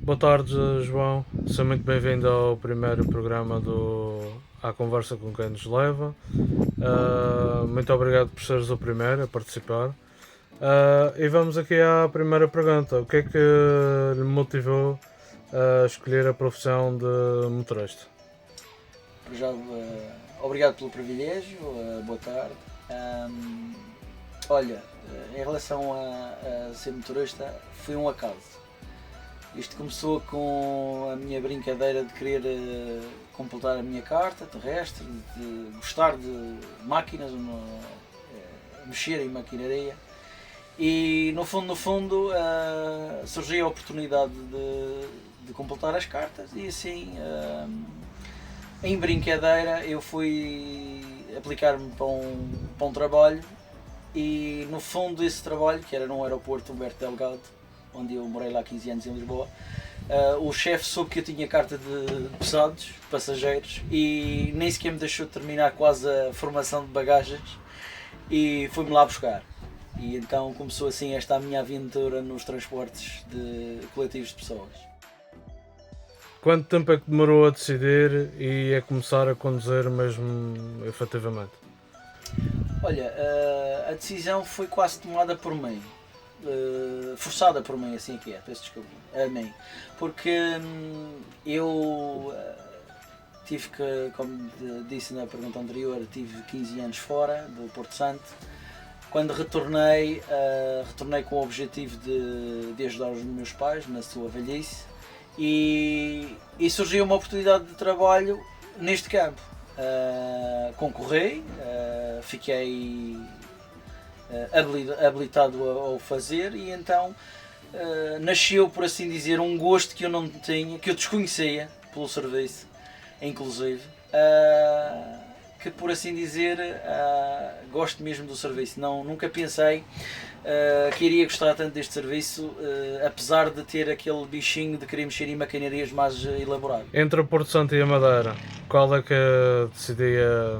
Boa tarde, João. Seja muito bem-vindo ao primeiro programa do À Conversa com Quem Nos Leva. Muito obrigado por seres o primeiro a participar. E vamos aqui à primeira pergunta. O que é que lhe motivou a escolher a profissão de motorista? Já, obrigado pelo privilégio, boa tarde. Olha, em relação a ser motorista, foi um acaso. Isto começou com a minha brincadeira de querer completar a minha carta terrestre, de gostar de máquinas, mexer em maquinaria, e no fundo surgiu a oportunidade de completar as cartas e assim, em brincadeira, eu fui aplicar-me para um trabalho e no fundo esse trabalho, que era num aeroporto Humberto Delgado, onde eu morei lá 15 anos em Lisboa, o chefe soube que eu tinha carta de pesados, passageiros, e nem sequer me deixou terminar quase a formação de bagagens e foi-me lá buscar. E então começou assim esta a minha aventura nos transportes coletivos de pessoas. Quanto tempo é que demorou a decidir e a começar a conduzir mesmo efetivamente? Olha, a decisão foi quase tomada por mim. Forçada por mim, assim que é, peço desculpa, a mim, porque eu tive que, como disse na pergunta anterior, tive 15 anos fora do Porto Santo. Quando retornei com o objetivo de ajudar os meus pais na sua velhice e surgiu uma oportunidade de trabalho neste campo. Concorri, fiquei habilitado ao fazer e então nasceu, por assim dizer, um gosto que eu não tinha, que eu desconhecia pelo serviço, inclusive, que por assim dizer gosto mesmo do serviço. Nunca pensei que iria gostar tanto deste serviço, apesar de ter aquele bichinho de querer mexer em maquinarias mais elaboradas. Entre o Porto Santo e a Madeira, qual é que decidia,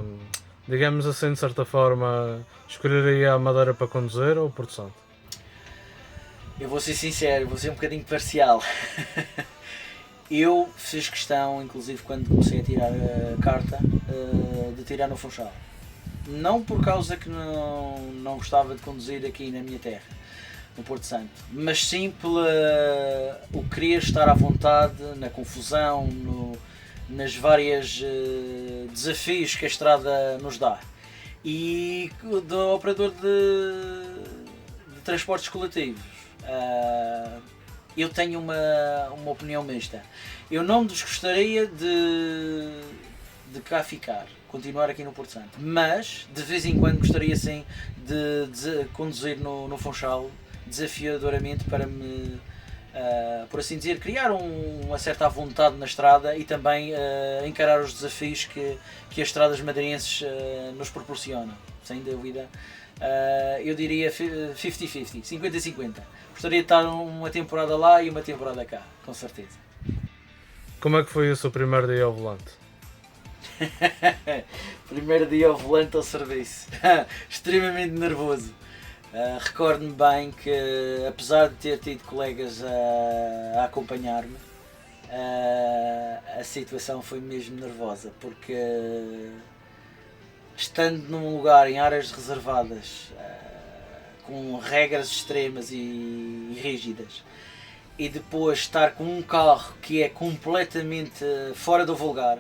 digamos assim, de certa forma, escolheria a Madeira para conduzir ou o Porto Santo? Eu vou ser sincero, vou ser um bocadinho parcial. Eu fiz questão, inclusive quando comecei a tirar a carta, de tirar no Funchal. Não por causa que não gostava de conduzir aqui na minha terra, no Porto Santo, mas sim o querer estar à vontade na confusão, nas várias desafios que a estrada nos dá. E do operador de transportes coletivos, eu tenho uma opinião mista. Eu não desgostaria de cá ficar, continuar aqui no Porto Santo, mas de vez em quando gostaria sim de conduzir no Funchal desafiadoramente para me, por assim dizer, criar uma certa vontade na estrada e também encarar os desafios que as estradas madeirenses nos proporcionam, sem dúvida. Eu diria 50-50, 50-50. Gostaria de estar uma temporada lá e uma temporada cá, com certeza. Como é que foi o seu primeiro dia ao volante? Primeiro dia ao volante ao serviço. Extremamente nervoso. Recordo-me bem que, apesar de ter tido colegas a acompanhar-me, a situação foi mesmo nervosa, porque estando num lugar em áreas reservadas, com regras extremas e rígidas, e depois estar com um carro que é completamente fora do vulgar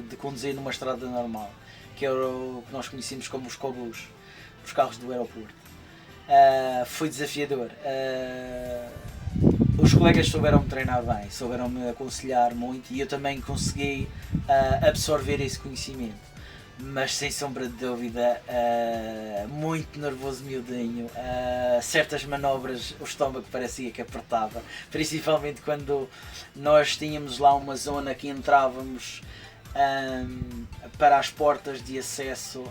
de conduzir numa estrada normal, que é o que nós conhecemos como os cobus, os carros do aeroporto, foi desafiador. Os colegas souberam-me treinar bem, souberam-me aconselhar muito e eu também consegui absorver esse conhecimento. Mas sem sombra de dúvida, muito nervoso miudinho, certas manobras o estômago parecia que apertava, principalmente quando nós tínhamos lá uma zona que entrávamos para as portas de acesso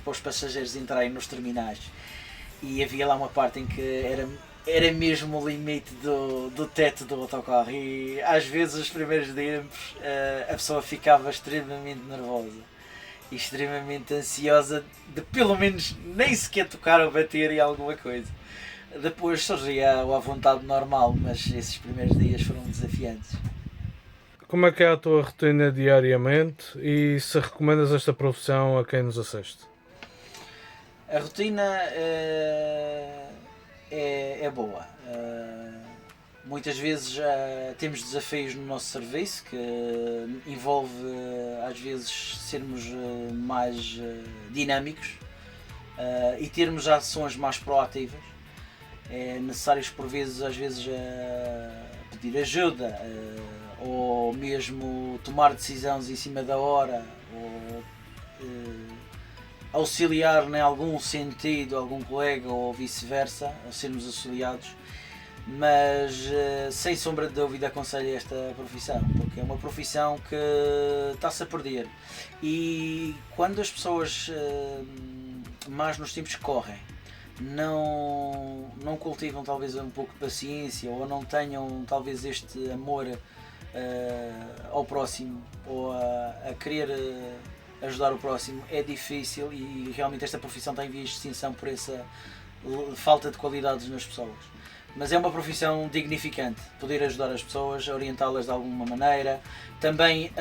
para os passageiros entrarem nos terminais. E havia lá uma parte em que era mesmo o limite do teto do autocarro, e às vezes os primeiros tempos a pessoa ficava extremamente nervosa e extremamente ansiosa de pelo menos nem sequer tocar ou bater em alguma coisa. Depois surgia a vontade normal, mas esses primeiros dias foram desafiantes. Como é que é a tua rotina diariamente e se recomendas esta profissão a quem nos assiste? A rotina é boa. Muitas vezes temos desafios no nosso serviço que envolve às vezes sermos mais dinâmicos e termos ações mais proativas. É necessário por vezes, às vezes, pedir ajuda ou mesmo tomar decisões em cima da hora, ou auxiliar em algum sentido algum colega ou vice-versa, ou sermos auxiliados. Mas sem sombra de dúvida aconselho esta profissão, porque é uma profissão que está-se a perder, e quando as pessoas mais nos tempos que correm não cultivam talvez um pouco de paciência, ou não tenham talvez este amor ao próximo, ou a querer ajudar o próximo, é difícil, e realmente esta profissão está em vias de extinção por essa falta de qualidades nas pessoas. Mas é uma profissão dignificante, poder ajudar as pessoas, orientá-las de alguma maneira. Também,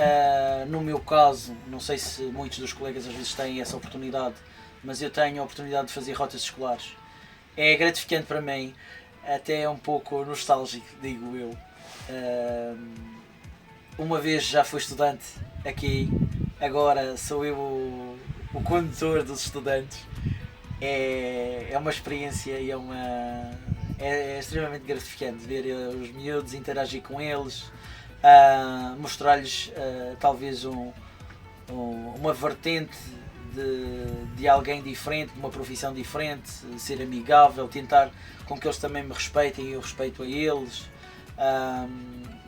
no meu caso, não sei se muitos dos colegas às vezes têm essa oportunidade, mas eu tenho a oportunidade de fazer rotas escolares. É gratificante para mim, até é um pouco nostálgico, digo eu. Uma vez já fui estudante aqui, agora sou eu o condutor dos estudantes. É uma experiência e é extremamente gratificante ver os miúdos, interagir com eles, mostrar-lhes talvez uma vertente de alguém diferente, de uma profissão diferente, ser amigável, tentar com que eles também me respeitem e eu respeito a eles,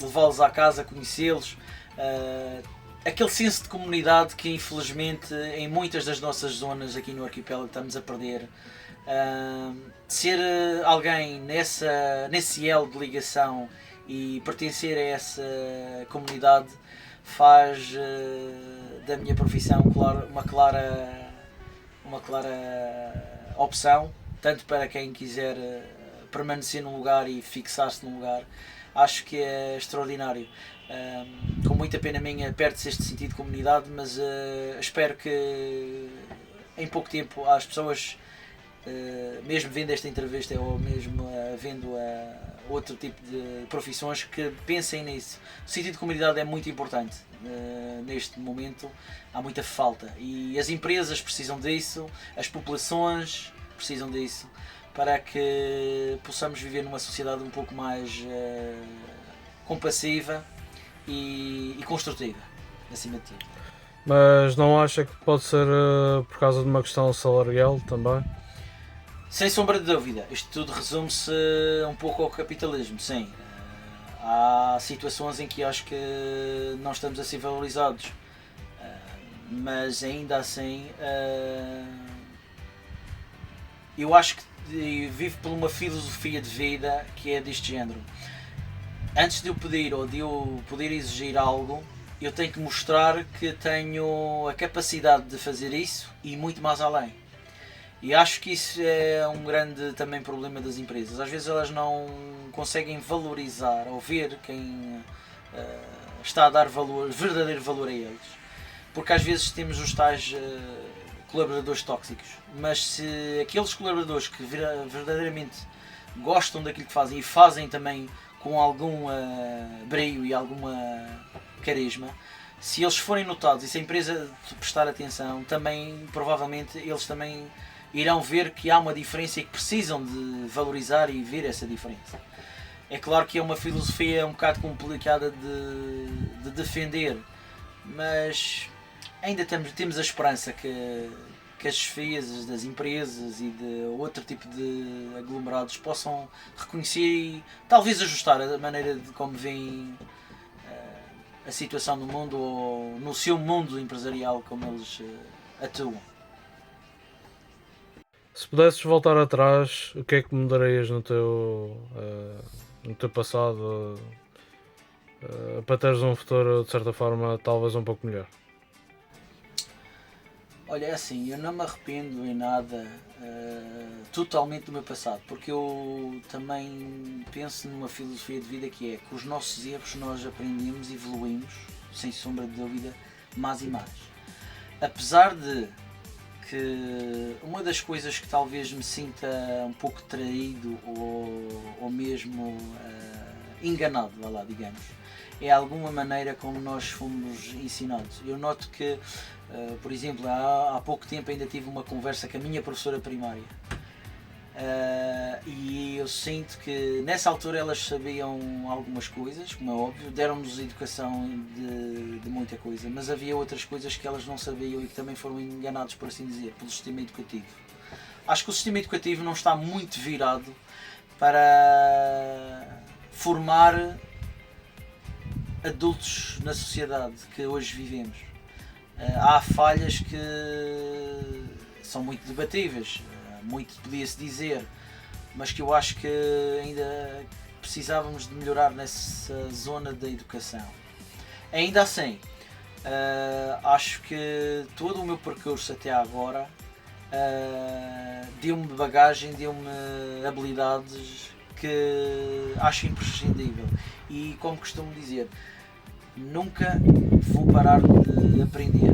levá-los à casa, conhecê-los, aquele senso de comunidade que infelizmente em muitas das nossas zonas aqui no arquipélago estamos a perder. Ser alguém nesse elo de ligação e pertencer a essa comunidade faz da minha profissão uma clara opção, tanto para quem quiser permanecer num lugar e fixar-se num lugar. Acho que é extraordinário. Com muita pena minha perde-se este sentido de comunidade, mas espero que em pouco tempo as pessoas, mesmo vendo esta entrevista ou mesmo vendo outro tipo de profissões, que pensem nisso. O sentido de comunidade é muito importante. Neste momento há muita falta e as empresas precisam disso, as populações precisam disso, para que possamos viver numa sociedade um pouco mais compassiva e construtiva, acima de tudo. Mas não acha que pode ser por causa de uma questão salarial também? Sem sombra de dúvida, isto tudo resume-se um pouco ao capitalismo, sim. Há situações em que acho que não estamos a ser valorizados, mas ainda assim eu acho que vivo por uma filosofia de vida que é deste género. Antes de eu pedir ou de eu poder exigir algo, eu tenho que mostrar que tenho a capacidade de fazer isso e muito mais além. E acho que isso é um grande também problema das empresas. Às vezes elas não conseguem valorizar ou ver quem está a dar verdadeiro valor a eles. Porque às vezes temos os tais colaboradores tóxicos. Mas se aqueles colaboradores que verdadeiramente gostam daquilo que fazem e fazem também com algum brio e alguma carisma, se eles forem notados e se a empresa prestar atenção, também provavelmente eles também irão ver que há uma diferença e que precisam de valorizar e ver essa diferença. É claro que é uma filosofia um bocado complicada de defender, mas ainda temos a esperança que as chefias das empresas e de outro tipo de aglomerados possam reconhecer e talvez ajustar a maneira de como veem a situação no mundo ou no seu mundo empresarial como eles atuam. Se pudesses voltar atrás, o que é que mudarias no teu passado para teres um futuro de certa forma talvez um pouco melhor? Olha, é assim, eu não me arrependo em nada totalmente do meu passado, porque eu também penso numa filosofia de vida que é que os nossos erros nós aprendemos e evoluímos, sem sombra de dúvida, mais e mais. Apesar de que uma das coisas que talvez me sinta um pouco traído ou mesmo enganado, vá lá, digamos, é alguma maneira como nós fomos ensinados. Eu noto que, por exemplo, há pouco tempo ainda tive uma conversa com a minha professora primária e eu sinto que nessa altura elas sabiam algumas coisas, como é óbvio, deram-nos educação de muita coisa, mas havia outras coisas que elas não sabiam e que também foram enganados, por assim dizer, pelo sistema educativo. Acho que o sistema educativo não está muito virado para formar adultos na sociedade que hoje vivemos. Há falhas que são muito debatíveis, muito podia-se dizer, mas que eu acho que ainda precisávamos de melhorar nessa zona da educação. Ainda assim, acho que todo o meu percurso até agora deu-me bagagem, deu-me habilidades que acho imprescindível e, como costumo dizer, nunca vou parar de aprender.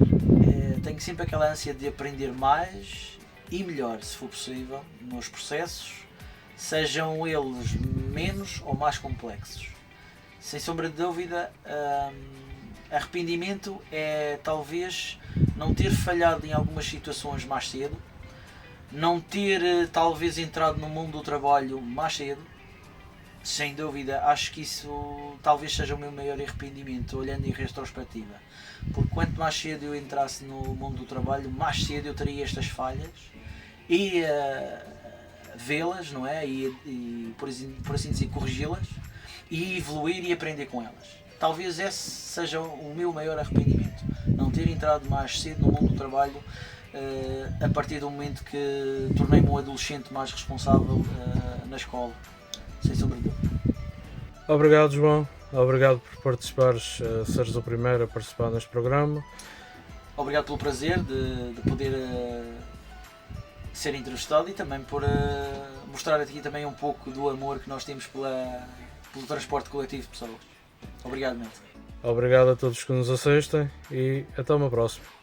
Tenho sempre aquela ânsia de aprender mais e melhor, se for possível, nos processos, sejam eles menos ou mais complexos. Sem sombra de dúvida, arrependimento é talvez não ter falhado em algumas situações mais cedo, não ter talvez entrado no mundo do trabalho mais cedo. Sem dúvida, acho que isso talvez seja o meu maior arrependimento, olhando em retrospectiva. Porque quanto mais cedo eu entrasse no mundo do trabalho, mais cedo eu teria estas falhas e vê-las, não é? E por assim dizer, corrigi-las e evoluir e aprender com elas. Talvez esse seja o meu maior arrependimento, não ter entrado mais cedo no mundo do trabalho, a partir do momento que tornei-me um adolescente mais responsável na escola. Sem sombra de dúvida. Obrigado, João. Obrigado por participares, seres o primeiro a participar neste programa. Obrigado pelo prazer de poder ser entrevistado e também por mostrar aqui também um pouco do amor que nós temos pelo transporte coletivo de pessoas. Obrigado, Neto. Obrigado a todos que nos assistem e até uma próxima.